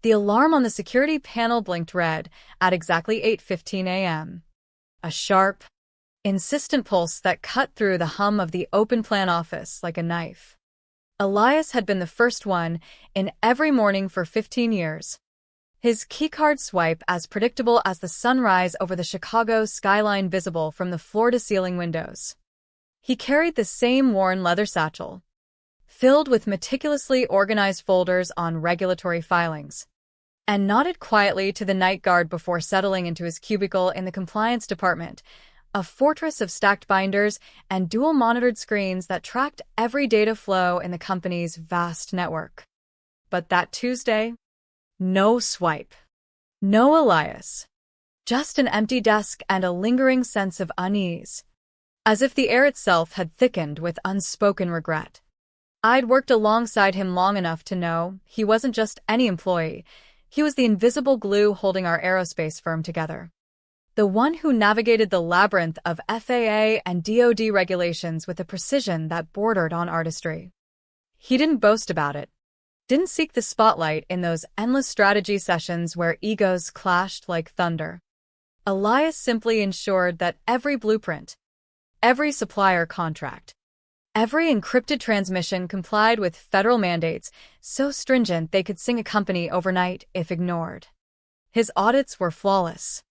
The alarm on the security panel blinked red at exactly 8:15 a.m. A sharp, insistent pulse that cut through the hum of the open-plan office like a knife. Elias had been the first one in every morning for 15 years. His keycard swipe as predictable as the sunrise over the Chicago skyline visible from the floor-to-ceiling windows. He carried the same worn leather satchel, filled with meticulously organized folders on regulatory filings, and nodded quietly to the night guard before settling into his cubicle in the compliance department, a fortress of stacked binders and dual-monitored screens that tracked every data flow in the company's vast network. But that Tuesday, no swipe. No Elias. Just an empty desk and a lingering sense of unease, as if the air itself had thickened with unspoken regret. I'd worked alongside him long enough to know he wasn't just any employee. He was the invisible glue holding our aerospace firm together. The one who navigated the labyrinth of FAA and DoD regulations with a precision that bordered on artistry. He didn't boast about it, didn't seek the spotlight in those endless strategy sessions where egos clashed like thunder. Elias simply ensured that every blueprint, every supplier contract, every encrypted transmission complied with federal mandates so stringent they could sink a company overnight if ignored. His audits were flawless.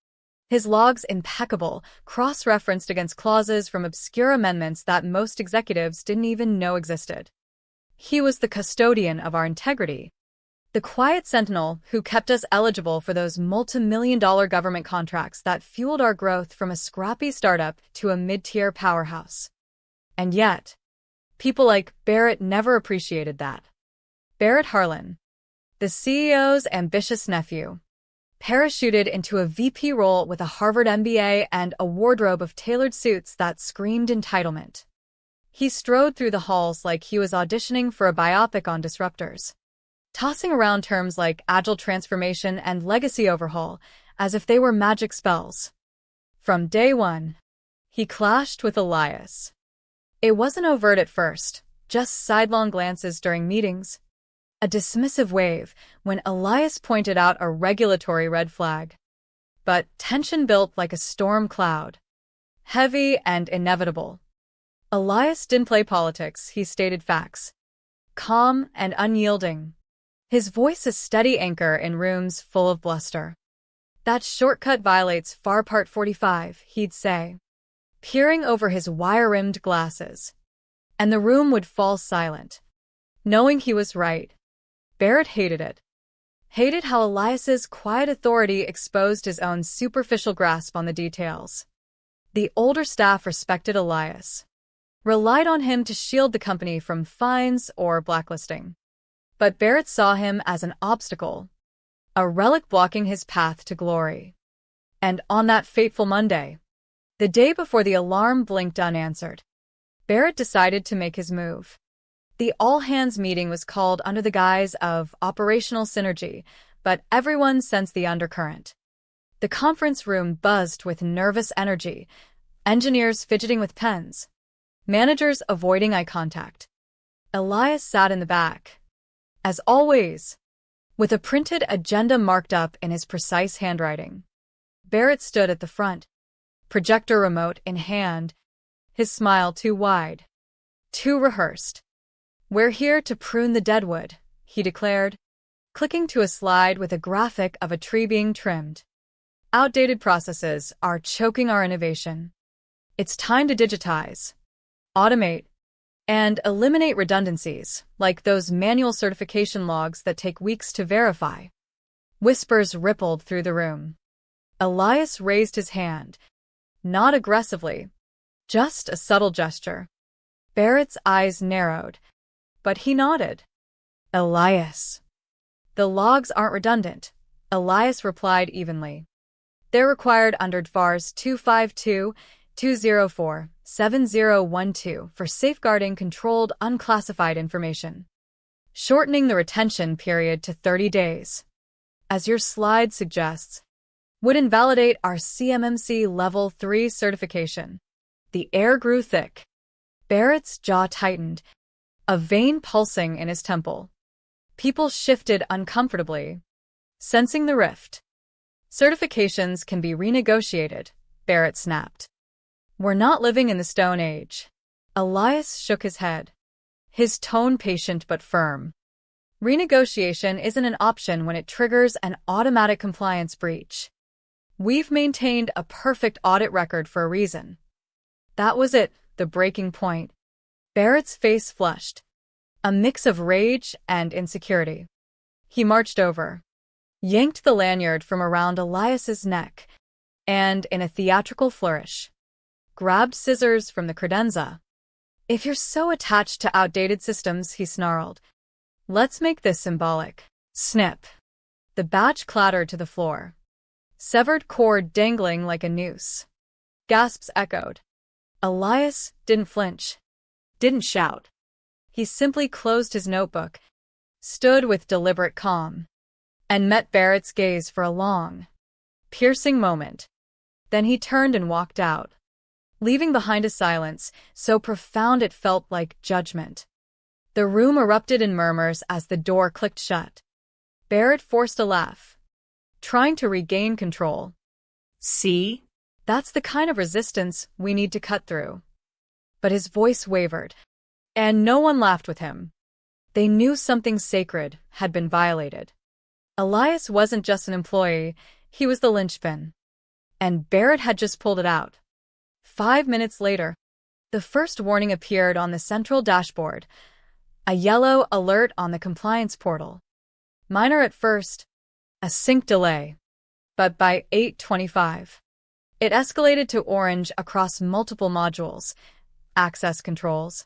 His logs impeccable, cross-referenced against clauses from obscure amendments that most executives didn't even know existed. He was the custodian of our integrity, the quiet sentinel who kept us eligible for those multi-million-dollar government contracts that fueled our growth from a scrappy startup to a mid-tier powerhouse. And yet, people like Barrett never appreciated that. Barrett Harlan, the CEO's ambitious nephew, parachuted into a VP role with a Harvard MBA and a wardrobe of tailored suits that screamed entitlement. He strode through the halls like he was auditioning for a biopic on disruptors, tossing around terms like agile transformation and legacy overhaul as if they were magic spells. From day one, he clashed with Elias. It wasn't overt at first, just sidelong glances during meetings, a dismissive wave when Elias pointed out a regulatory red flag. But tension built like a storm cloud, heavy and inevitable. Elias didn't play politics, he stated facts. Calm and unyielding, his voice a steady anchor in rooms full of bluster. That shortcut violates FAR Part 45, he'd say, peering over his wire-rimmed glasses. And the room would fall silent, knowing he was right. Barrett hated it. Hated how Elias's quiet authority exposed his own superficial grasp on the details. The older staff respected Elias, relied on him to shield the company from fines or blacklisting. But Barrett saw him as an obstacle, a relic blocking his path to glory. And on that fateful Monday, the day before the alarm blinked unanswered, Barrett decided to make his move. The all-hands meeting was called under the guise of operational synergy, but everyone sensed the undercurrent. The conference room buzzed with nervous energy, engineers fidgeting with pens, managers avoiding eye contact. Elias sat in the back, as always, with a printed agenda marked up in his precise handwriting. Barrett stood at the front, projector remote in hand, his smile too wide, too rehearsed. "We're here to prune the deadwood," he declared, clicking to a slide with a graphic of a tree being trimmed. "Outdated processes are choking our innovation. It's time to digitize, automate, and eliminate redundancies, like those manual certification logs that take weeks to verify." Whispers rippled through the room. Elias raised his hand, not aggressively, just a subtle gesture. Barrett's eyes narrowed, but he nodded. "Elias." "The logs aren't redundant," Elias replied evenly. "They're required under DFARS 252-204-7012 for safeguarding controlled unclassified information, shortening the retention period to 30 days. As your slide suggests, would invalidate our CMMC Level 3 certification." The air grew thick. Barrett's jaw tightened, a vein pulsing in his temple. People shifted uncomfortably. Sensing the rift. Certifications can be renegotiated, Barrett snapped. We're not living in the Stone Age. Elias shook his head, his tone patient but firm. Renegotiation isn't an option when it triggers an automatic compliance breach. We've maintained a perfect audit record for a reason. That was it, the breaking point. Barrett's face flushed, a mix of rage and insecurity. He marched over, yanked the lanyard from around Elias's neck, and, in a theatrical flourish, grabbed scissors from the credenza. If you're so attached to outdated systems, he snarled, let's make this symbolic. Snip. The badge clattered to the floor, severed cord dangling like a noose. Gasps echoed. Elias didn't flinch, didn't shout. He simply closed his notebook, stood with deliberate calm, and met Barrett's gaze for a long, piercing moment. Then he turned and walked out, leaving behind a silence so profound it felt like judgment. The room erupted in murmurs as the door clicked shut. Barrett forced a laugh, trying to regain control. See? That's the kind of resistance we need to cut through. But his voice wavered, and no one laughed with him. They knew something sacred had been violated. Elias wasn't just an employee, he was the linchpin. And Barrett had just pulled it out. 5 minutes later, the first warning appeared on the central dashboard, a yellow alert on the compliance portal. Minor at first, a sync delay. But by 8:25, it escalated to orange across multiple modules, access controls,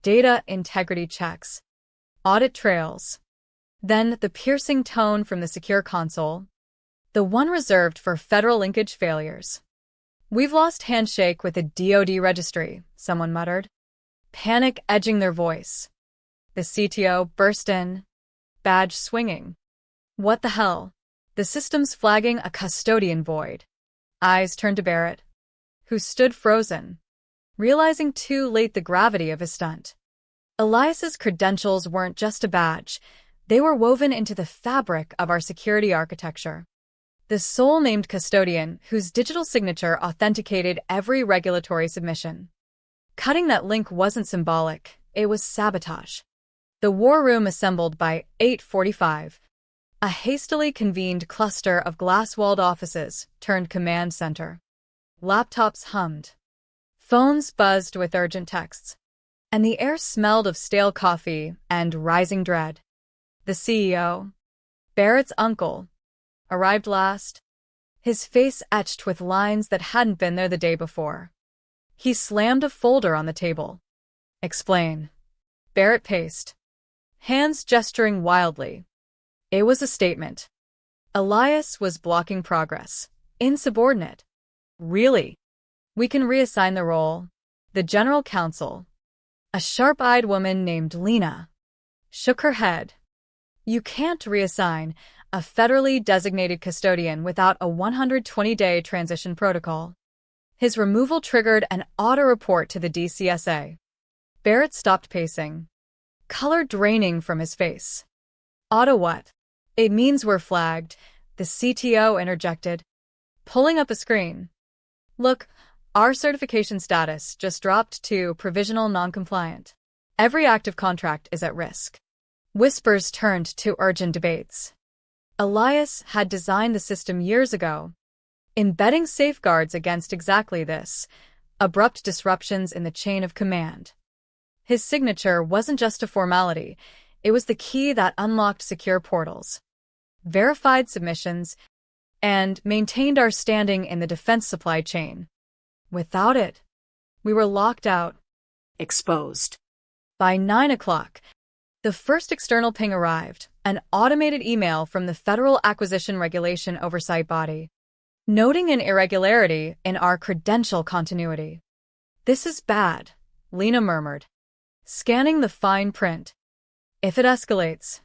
data integrity checks, audit trails. Then the piercing tone from the secure console, the one reserved for federal linkage failures. We've lost handshake with the DoD registry, someone muttered, panic edging their voice. The CTO burst in, badge swinging. What the hell? The system's flagging a custodian void. Eyes turned to Barrett, who stood frozen, realizing too late the gravity of his stunt. Elias's credentials weren't just a badge, they were woven into the fabric of our security architecture. The sole named custodian whose digital signature authenticated every regulatory submission. Cutting that link wasn't symbolic, it was sabotage. The war room assembled by 8:45. A hastily convened cluster of glass-walled offices turned command center. Laptops hummed. Phones buzzed with urgent texts. And the air smelled of stale coffee and rising dread. The CEO, Barrett's uncle, arrived last, his face etched with lines that hadn't been there the day before. He slammed a folder on the table. Explain. Barrett paced, hands gesturing wildly. It was a statement. Elias was blocking progress. Insubordinate. Really? We can reassign the role. The general counsel, a sharp-eyed woman named Lena, shook her head. You can't reassign a federally designated custodian without a 120-day transition protocol. His removal triggered an auto report to the DCSA. Barrett stopped pacing, color draining from his face. Auto what? It means we're flagged, the CTO interjected, pulling up a screen. Look, our certification status just dropped to provisional non-compliant. Every active contract is at risk. Whispers turned to urgent debates. Elias had designed the system years ago, embedding safeguards against exactly this, abrupt disruptions in the chain of command. His signature wasn't just a formality, it was the key that unlocked secure portals, verified submissions, and maintained our standing in the defense supply chain. Without it, we were locked out, exposed. By 9 o'clock, the first external ping arrived, an automated email from the Federal Acquisition Regulation Oversight Body, noting an irregularity in our credential continuity. This is bad, Lena murmured, scanning the fine print. If it escalates,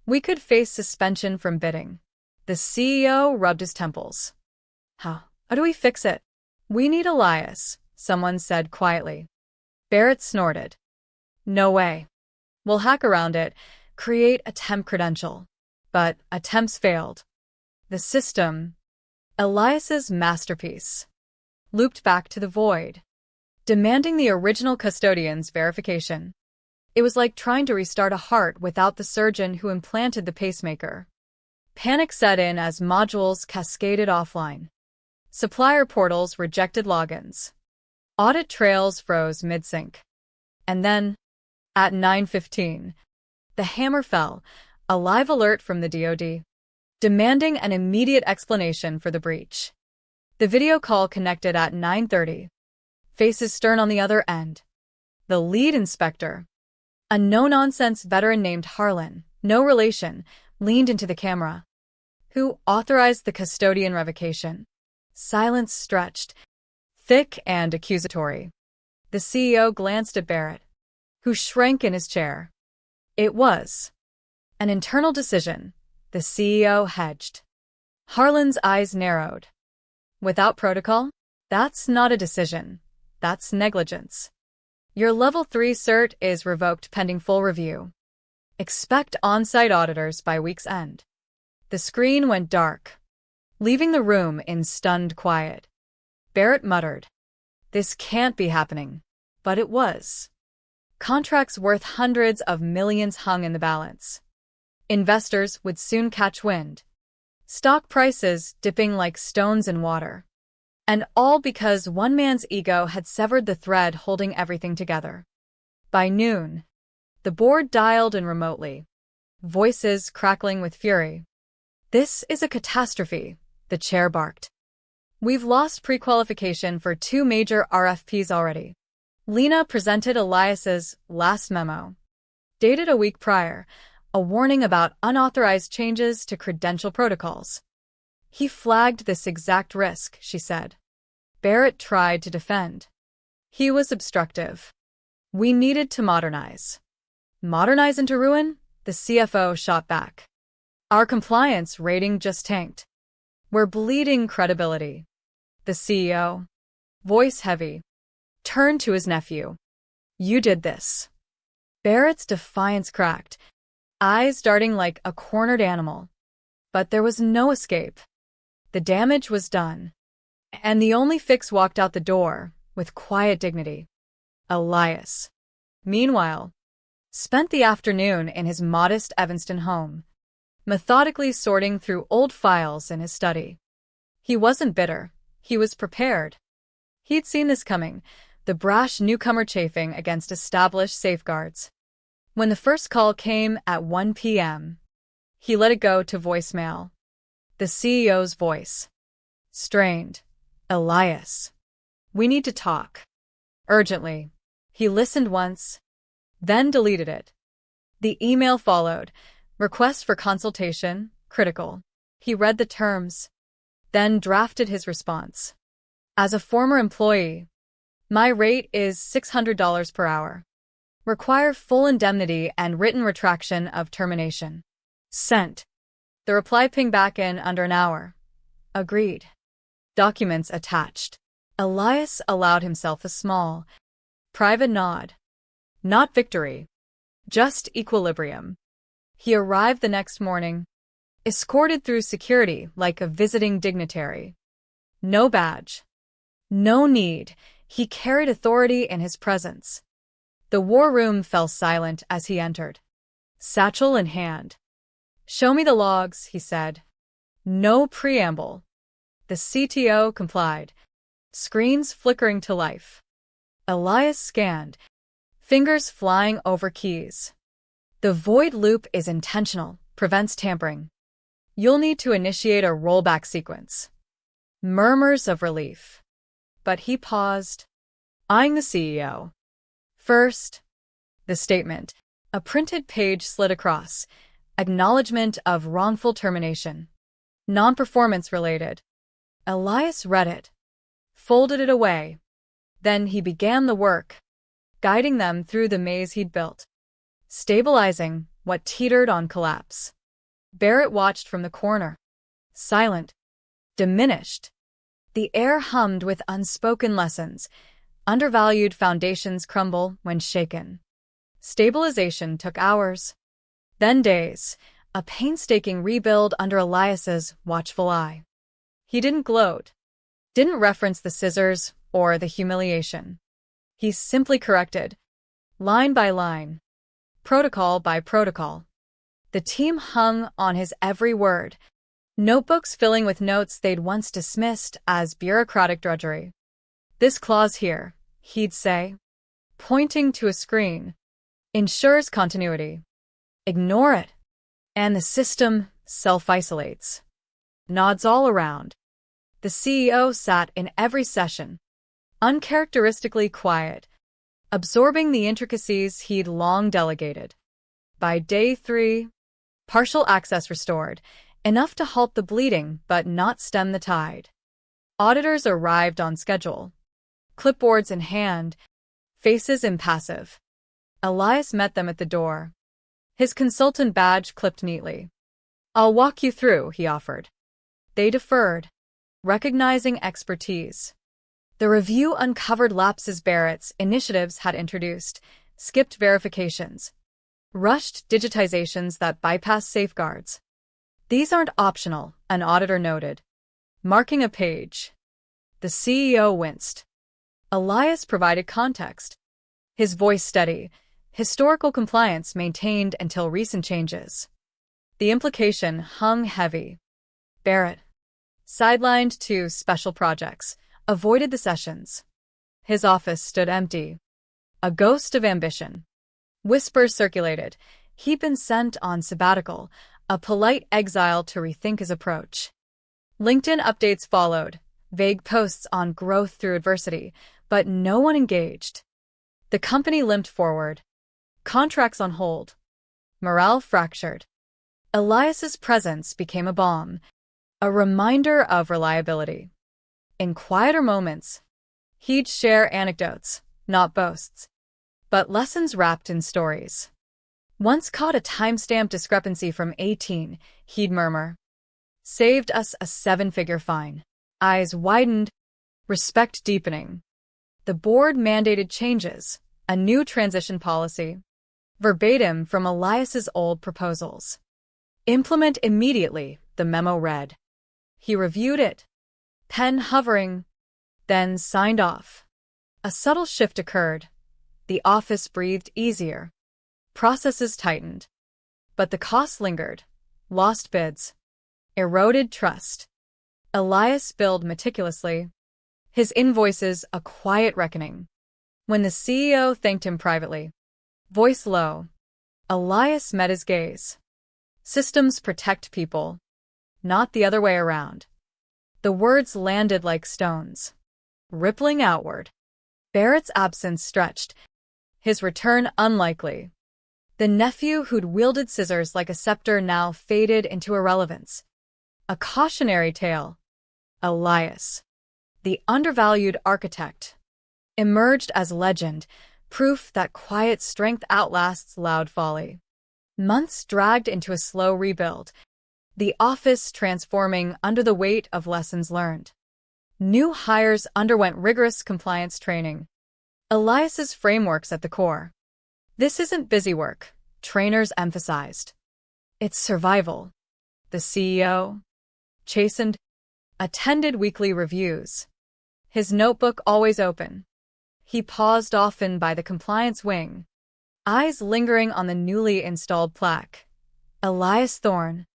we could face suspension from bidding. The CEO rubbed his temples. How do we fix it? We need Elias, someone said quietly. Barrett snorted. No way. We'll hack around it, create a temp credential. But attempts failed. The system, Elias's masterpiece, looped back to the void, demanding the original custodian's verification. It was like trying to restart a heart without the surgeon who implanted the pacemaker. Panic set in as modules cascaded offline. Supplier portals rejected logins. Audit trails froze mid-sync. And then, at 9:15, the hammer fell, a live alert from the DoD, demanding an immediate explanation for the breach. The video call connected at 9:30. Faces stern on the other end. The lead inspector, a no-nonsense veteran named Harlan, no relation, leaned into the camera. Who authorized the custodian revocation? Silence stretched, thick and accusatory. The CEO glanced at Barrett, who shrank in his chair. It was an internal decision, the CEO hedged. Harlan's eyes narrowed. Without protocol? That's not a decision. That's negligence. Your Level 3 cert is revoked pending full review. Expect on-site auditors by week's end. The screen went dark, leaving the room in stunned quiet. Barrett muttered, "This can't be happening." But it was. Contracts worth hundreds of millions hung in the balance. Investors would soon catch wind. Stock prices dipping like stones in water. And all because one man's ego had severed the thread holding everything together. By noon, the board dialed in remotely, voices crackling with fury. "This is a catastrophe," the chair barked. "We've lost pre-qualification for 2 major RFPs already." Lena presented Elias's last memo, dated a week prior, a warning about unauthorized changes to credential protocols. "He flagged this exact risk," she said. Barrett tried to defend. "He was obstructive. We needed to modernize." "Modernize into ruin?" the CFO shot back. "Our compliance rating just tanked. We're bleeding credibility." The CEO, voice heavy, turned to his nephew. "You did this." Barrett's defiance cracked, eyes darting like a cornered animal. But there was no escape. The damage was done. And the only fix walked out the door, with quiet dignity. Elias, meanwhile, spent the afternoon in his modest Evanston home, methodically sorting through old files in his study. He wasn't bitter. He was prepared. He'd seen this coming, the brash newcomer chafing against established safeguards. When the first call came at 1 p.m., he let it go to voicemail. The CEO's voice. Strained. "Elias. We need to talk. Urgently." He listened once, then deleted it. The email followed. Request for consultation, critical. He read the terms, then drafted his response. "As a former employee, my rate is $600 per hour. Require full indemnity and written retraction of termination." Sent. The reply pinged back in under an hour. Agreed. Documents attached. Elias allowed himself a small, private nod. Not victory. Just equilibrium. He arrived the next morning, escorted through security like a visiting dignitary. No badge. No need. He carried authority in his presence. The war room fell silent as he entered, satchel in hand. "Show me the logs," he said. No preamble. The CTO complied, screens flickering to life. Elias scanned, fingers flying over keys. "The void loop is intentional, prevents tampering. You'll need to initiate a rollback sequence." Murmurs of relief. But he paused, eyeing the CEO. First, the statement. A printed page slid across. Acknowledgement of wrongful termination. Non-performance related. Elias read it, folded it away. Then he began the work, guiding them through the maze he'd built, stabilizing what teetered on collapse. Barrett watched from the corner, silent, diminished. The air hummed with unspoken lessons. Undervalued foundations crumble when shaken. Stabilization took hours, then days, A painstaking rebuild under Elias's watchful eye. He didn't gloat, didn't reference the scissors or the humiliation. He simply corrected, line by line, protocol by protocol. The team hung on his every word, notebooks filling with notes they'd once dismissed as bureaucratic drudgery. This clause here, he'd say, pointing to a screen, ensures continuity. Ignore it, and the system self-isolates. Nods all around. The CEO sat in every session, uncharacteristically quiet, absorbing the intricacies he'd long delegated. By day 3, partial access restored, enough to halt the bleeding but not stem the tide. Auditors arrived on schedule, clipboards in hand, faces impassive. Elias met them at the door, his consultant badge clipped neatly. "I'll walk you through," he offered. They deferred, recognizing expertise. The review uncovered lapses Barrett's initiatives had introduced, skipped verifications, rushed digitizations that bypassed safeguards. "These aren't optional," an auditor noted, marking a page. The CEO winced. Elias provided context, his voice steady, historical compliance maintained until recent changes. The implication hung heavy. Barrett, sidelined to special projects, avoided the sessions. His office stood empty, a ghost of ambition. Whispers circulated. He'd been sent on sabbatical, a polite exile to rethink his approach. LinkedIn updates followed, vague posts on growth through adversity, but no one engaged. The company limped forward, contracts on hold, morale fractured. Elias's presence became a balm, a reminder of reliability. In quieter moments, he'd share anecdotes, not boasts, but lessons wrapped in stories. Once caught a timestamp discrepancy from 18, he'd murmur, "Saved us a 7-figure fine." Eyes widened, respect deepening. The board mandated changes, a new transition policy, verbatim from Elias's old proposals. "Implement immediately," the memo read. He reviewed it, pen hovering, then signed off. A subtle shift occurred. The office breathed easier. Processes tightened. But the costs lingered. Lost bids. Eroded trust. Elias billed meticulously, his invoices a quiet reckoning. When the CEO thanked him privately, voice low, Elias met his gaze. "Systems protect people, not the other way around." The words landed like stones, rippling outward. Barrett's absence stretched, his return unlikely. The nephew who'd wielded scissors like a scepter now faded into irrelevance. A cautionary tale. Elias, the undervalued architect, emerged as legend, proof that quiet strength outlasts loud folly. Months dragged into a slow rebuild, the office transforming under the weight of lessons learned. New hires underwent rigorous compliance training. Elias's frameworks at the core. "This isn't busy work," trainers emphasized. "It's survival." The CEO, chastened, attended weekly reviews, his notebook always open. He paused often by the compliance wing, eyes lingering on the newly installed plaque. Elias Thorne,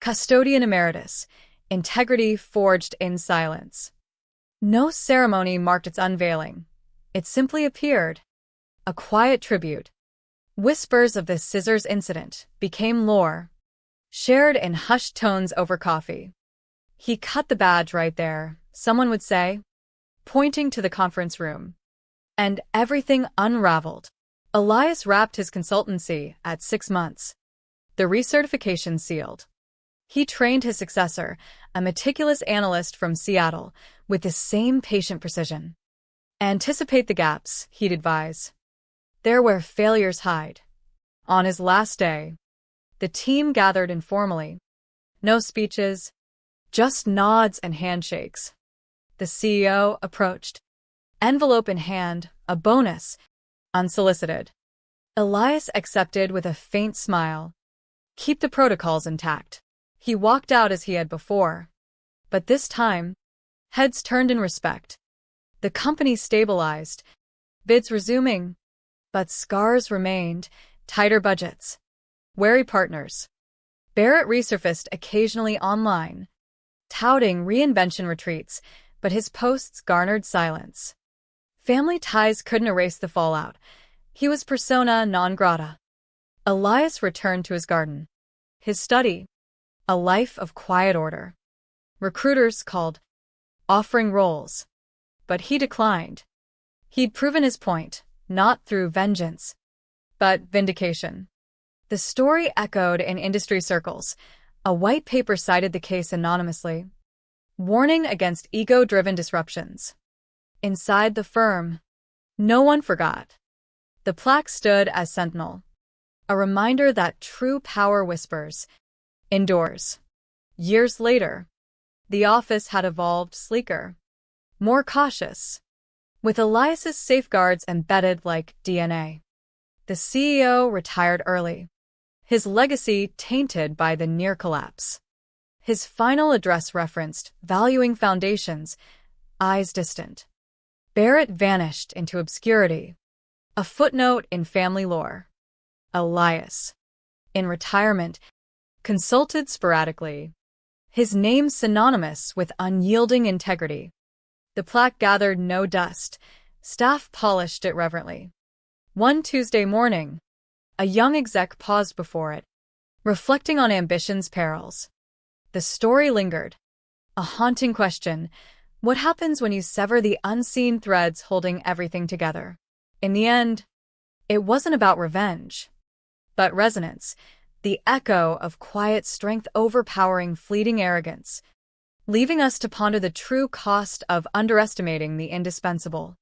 Custodian Emeritus, integrity forged in silence. No ceremony marked its unveiling. It simply appeared, a quiet tribute. Whispers of the scissors incident became lore, shared in hushed tones over coffee. "He cut the badge right there," someone would say, pointing to the conference room. And everything unraveled. Elias wrapped his consultancy at 6 months. The recertification sealed. He trained his successor, a meticulous analyst from Seattle, with the same patient precision. "Anticipate the gaps," he'd advise. "They're where failures hide." On his last day, the team gathered informally. No speeches, just nods and handshakes. The CEO approached, envelope in hand, a bonus, unsolicited. Elias accepted with a faint smile. Keep the protocols intact. He walked out as he had before. But this time, heads turned in respect. The company stabilized, bids resuming, but scars remained, tighter budgets, wary partners. Barrett resurfaced occasionally online, touting reinvention retreats, but his posts garnered silence. Family ties couldn't erase the fallout. He was persona non grata. Elias returned to his garden, his study, a life of quiet order. Recruiters called, offering roles. But he declined. He'd proven his point, not through vengeance, but vindication. The story echoed in industry circles. A white paper cited the case anonymously, warning against ego-driven disruptions. Inside the firm, no one forgot. The plaque stood as sentinel, a reminder that true power whispers indoors. Years later, the office had evolved sleeker, more cautious, with Elias's safeguards embedded like DNA. The CEO retired early, his legacy tainted by the near collapse. His final address referenced valuing foundations, eyes distant. Barrett vanished into obscurity, a footnote in family lore. Elias, in retirement, consulted sporadically, his name synonymous with unyielding integrity. The plaque gathered no dust. Staff polished it reverently. One Tuesday morning, a young exec paused before it, reflecting on ambition's perils. The story lingered. A haunting question: what happens when you sever the unseen threads holding everything together? In the end, it wasn't about revenge, but resonance, the echo of quiet strength overpowering fleeting arrogance, leaving us to ponder the true cost of underestimating the indispensable.